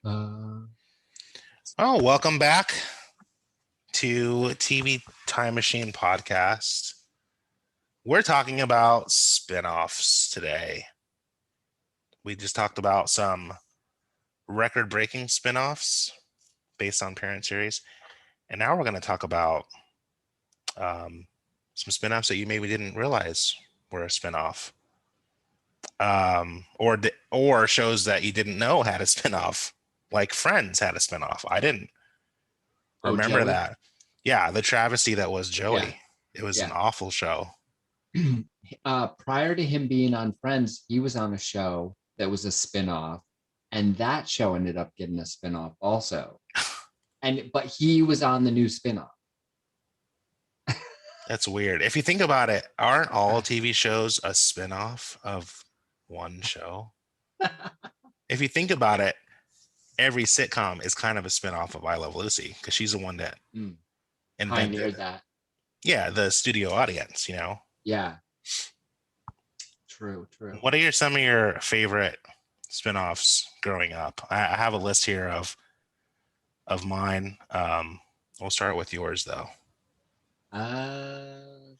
Uh, Oh, welcome back to TV Time Machine Podcast. We're talking about spin-offs today. We just talked about some record-breaking spin-offs based on parent series, and now we're going to talk about um, some spin-offs that you maybe didn't realize were a spin-off, or shows that you didn't know had a spin-off, like Friends had a spin-off. I didn't oh, remember Joey. that. Yeah, the travesty that was Yeah, Joey. It was an yeah. awful show. Prior to him being on Friends, he was on a show that was a spinoff, and that show ended up getting a spinoff also. But he was on the new spinoff. That's weird. If you think about it, aren't all TV shows a spin-off of one show? If you think about it, every sitcom is kind of a spin-off of I Love Lucy because she's the one that Mm, invented, pioneered that. yeah, the studio audience. Yeah, true, true. What are some of your favorite spin-offs growing up? I have a list here of mine. We'll start with yours though. Uh,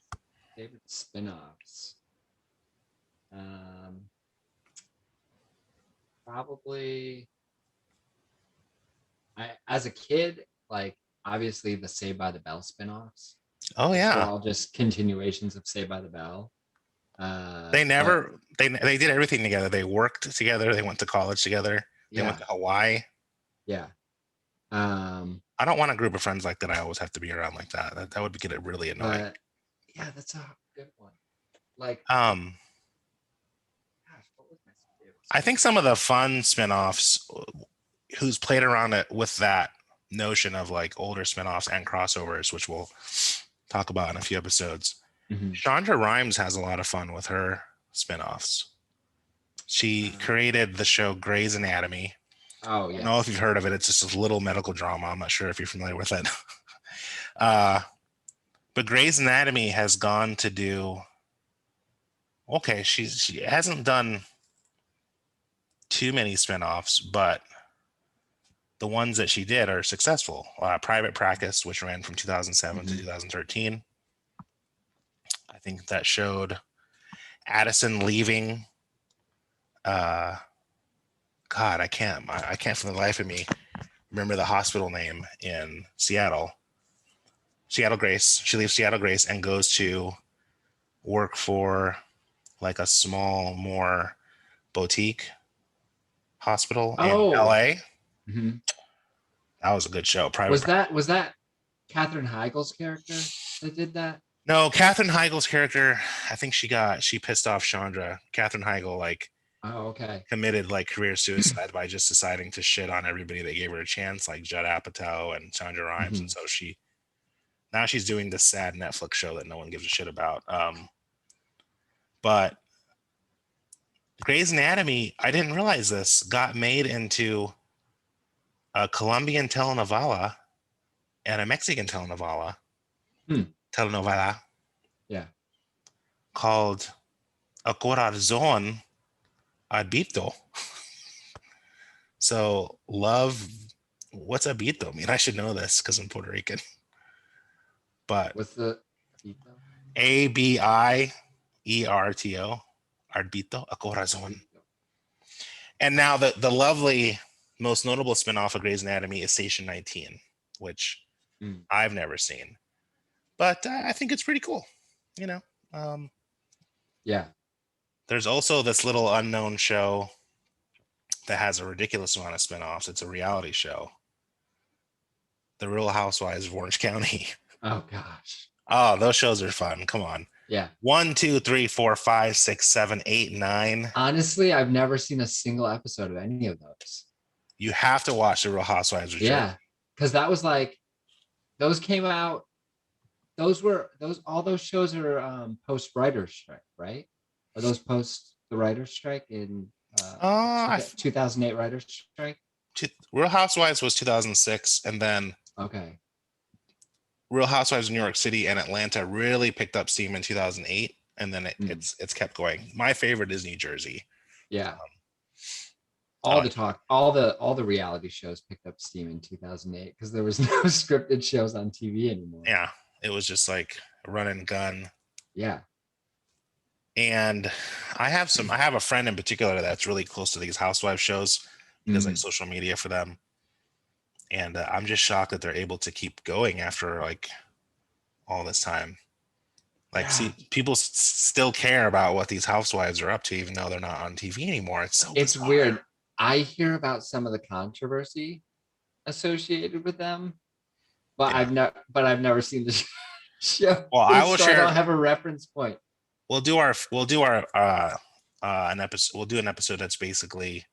Favorite spinoffs. Um, Probably as a kid, like obviously the Say by the Bell spinoffs, Oh which were yeah. all just continuations of Say by the Bell. They But never they did everything together. They worked together. They went to college together. They went yeah, to Hawaii. yeah. Um, I don't want a group of friends like that. I always have to be around like that. That would get it really annoying. but yeah, that's a good one. Like, Um, gosh, what was my favorite I think spinoff? some of the fun spin-offs who's played around it with that notion of like older spin-offs and crossovers, which we'll talk about in a few episodes. Mhm. Chandra Rhimes has a lot of fun with her spin-offs. She Um, created the show Grey's Anatomy. oh I don't know if yes. you've heard of it. It's just a little medical drama. I'm not sure if you're familiar with it. uh, but Grey's Anatomy has gone to do okay. She hasn't done too many spin-offs, but the ones that she did are successful. Private Practice, which ran from 2007 to Mhm. 2013. I think that showed Addison leaving. Uh, God, I can't for the life of me remember the hospital name in Seattle. Seattle Grace. She leaves Seattle Grace and goes to work for like a small, more boutique hospital in Oh, LA. mhm. That was a good show. Private Was that Katherine Heigl's character that did that? No, Katherine Heigl's character, I think she pissed off Chandra. Katherine Heigl like Oh, okay. committed like career suicide by just deciding to shit on everybody that gave her a chance, like Judd Apatow and Chandra Rhimes, and Mhm. so she's doing this sad Netflix show that no one gives a shit about. But Grey's Anatomy, I didn't realize this, got made into a Colombian telenovela and a Mexican Hmm. telenovela Yeah. called A Corazon Arbito. So love, what's abito? I mean, I should know this because I'm Puerto Rican. But What's the Abierto, arbito, a corazon. Arbito? And now the lovely, most notable spinoff of Grey's Anatomy is Station 19, which Mm. I've never seen, but I think it's pretty cool. You know, um, Yeah. there's also this little unknown show that has a ridiculous amount of spinoffs. It's a reality show, The Real Housewives of Orange County. Oh gosh. Oh, those shows are fun. Come on. Yeah. One, two, three, four, five, six, seven, eight, nine. Honestly, I've never seen a single episode of any of those. You have to watch The Real Housewives of Jersey. Yeah. Because that was like those came out, those all those shows are post writer's strike, right? Are those post the writer's strike in Uh, I, 2008 writer's strike? Real Housewives was 2006, and then Okay. Real Housewives of New York City and Atlanta really picked up steam in 2008, and then Mm. it's kept going. My favorite is New Jersey. Yeah. all the talk, all the reality shows picked up steam in 2008 because there was no scripted shows on TV anymore. Yeah, it was just like run and gun. Yeah. And I have a friend in particular that's really close to these Housewives shows. He does like social media for them. And I'm just shocked that they're able to keep going after like all this time. Like, see, people still care about what these housewives are up to, even though they're not on TV anymore. It's bizarre. Weird. I hear about some of the controversy associated with them, but Yeah. I've never seen the show. Well, I will share. I don't have a reference point. We'll do our an episode. We'll do an episode that's basically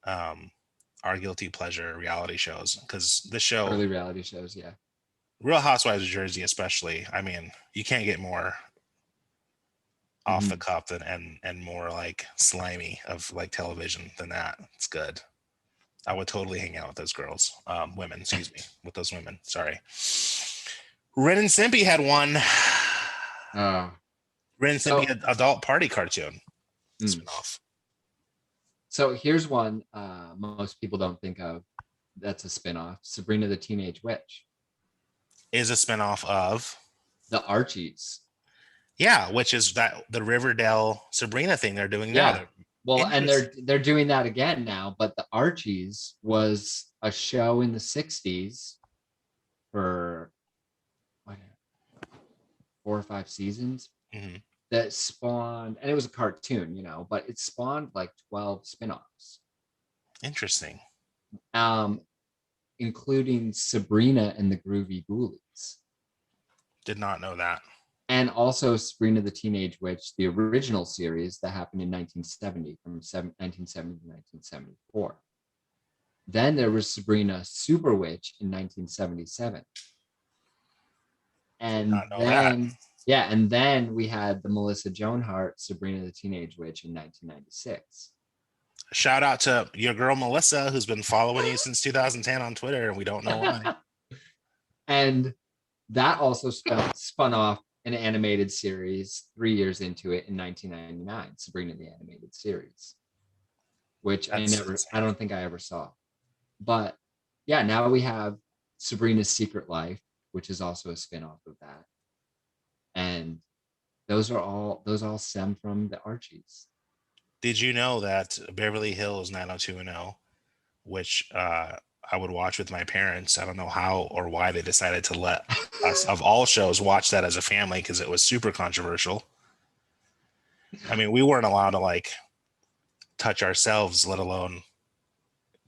our guilty pleasure reality shows, because this show, early reality shows, yeah. Real Housewives of Jersey, especially. I mean, you can't get more off the cuff and more like slimy of like television than that. It's good. I would totally hang out with those girls, women, excuse me, with those women. Sorry. Ren and Stimpy had one. Ren and Stimpy adult party cartoon spinoff. So here's one most people don't think of. That's a spinoff. Sabrina the Teenage Witch is a spinoff of the Archies. Yeah, which is that the Riverdale Sabrina thing they're doing now. Yeah. Well, and they're doing that again now, but the Archies was a show in the 60s for 4 or 5 seasons that spawned, and it was a cartoon, you know, but it spawned like 12 spinoffs. Interesting. Including Sabrina and the Groovy Ghoulies. Did not know that. And also Sabrina the Teenage Witch, the original series that happened in 1970, from 1970 to 1974. Then there was Sabrina Super Witch in 1977. And then, and then we had the Melissa Joan Hart Sabrina the Teenage Witch in 1996. Shout out to your girl Melissa, who's been following you since 2010 on Twitter, and we don't know why. And that also spun off an animated series 3 years into it in 1999, Sabrina the Animated Series, which I don't think I ever saw. But yeah, now we have Sabrina's Secret Life, which is also a spinoff of that. And those all stem from the Archies. Did you know that Beverly Hills 90210, which I would watch with my parents, I don't know how or why they decided to let us, of all shows, watch that as a family, because it was super controversial. I mean, we weren't allowed to like touch ourselves, let alone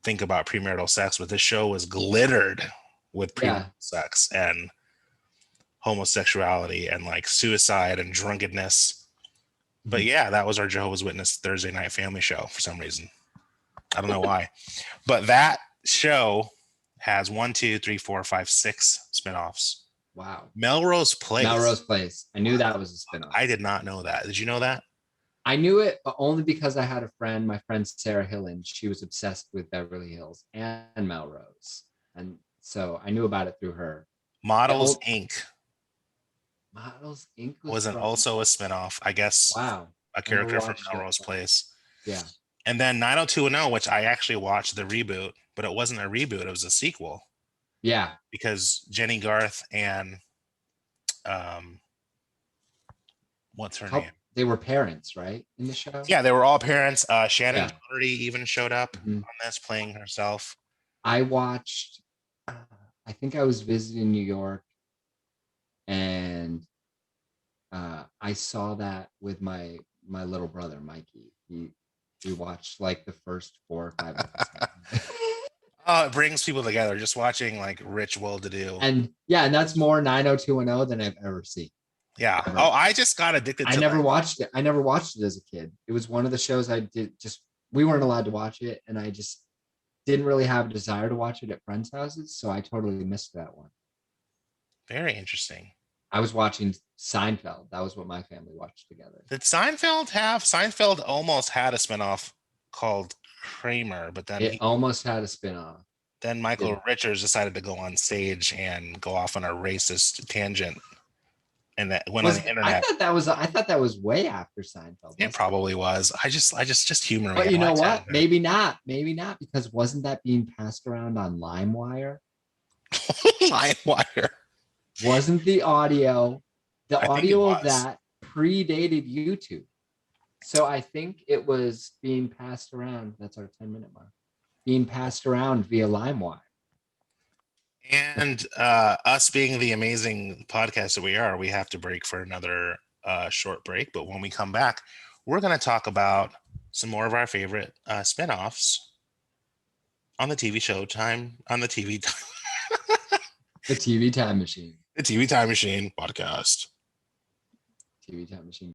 think about premarital sex, but this show was glittered with premarital sex and homosexuality and like suicide and drunkenness. But yeah, that was our Jehovah's Witness Thursday night family show for some reason. I don't know why. But that show has 1, 2, 3, 4, 5, 6 spinoffs. Wow. Melrose Place. Melrose Place. I knew that was a spinoff. I did not know that. Did you know that? I knew it, but only because I had a friend, my friend Sarah Hillen. She was obsessed with Beverly Hills and Melrose. And so I knew about it through her. Models Inc. Models Inc. wasn't also a spinoff, I guess. Wow. A character from Melrose Place. Yeah. And then 90210, which I actually watched the reboot, but it wasn't a reboot, it was a sequel. Yeah. Because Jenny Garth and what's her name? They were parents, right? In the show? Yeah, they were all parents. Shannon Doherty even showed up on this, playing herself. I watched, I think I was visiting New York, and I saw that with my little brother, Mikey. We watched like the first 4 or 5 episodes. Oh, it brings people together just watching like rich, well-to-do. And yeah, and that's more 90210 than I've ever seen. Yeah. Ever. Oh, I just got addicted to I never watched it. I never watched it as a kid. It was one of the shows I did we weren't allowed to watch it, and I just didn't really have a desire to watch it at friends' houses, so I totally missed that one. Very interesting. I was watching Seinfeld. That was what my family watched together. Did Seinfeld almost had a spinoff called Kramer, but then it almost had a spinoff. Then Michael Richards decided to go on stage and go off on a racist tangent. and that went on the internet. I thought that was way after Seinfeld. It probably was. I just humor me. But you know what? To... Maybe not, because wasn't that being passed around on LimeWire? LimeWire. Wasn't the audio of was. that predated YouTube? So I think it was being passed around. That's our 10-minute mark. Being passed around via LimeWire. And us being the amazing podcast that we are, we have to break for another short break. But when we come back, we're going to talk about some more of our favorite spinoffs on the TV show time, on the TV The TV Time Machine. The TV Time Machine podcast. TV Time Machine.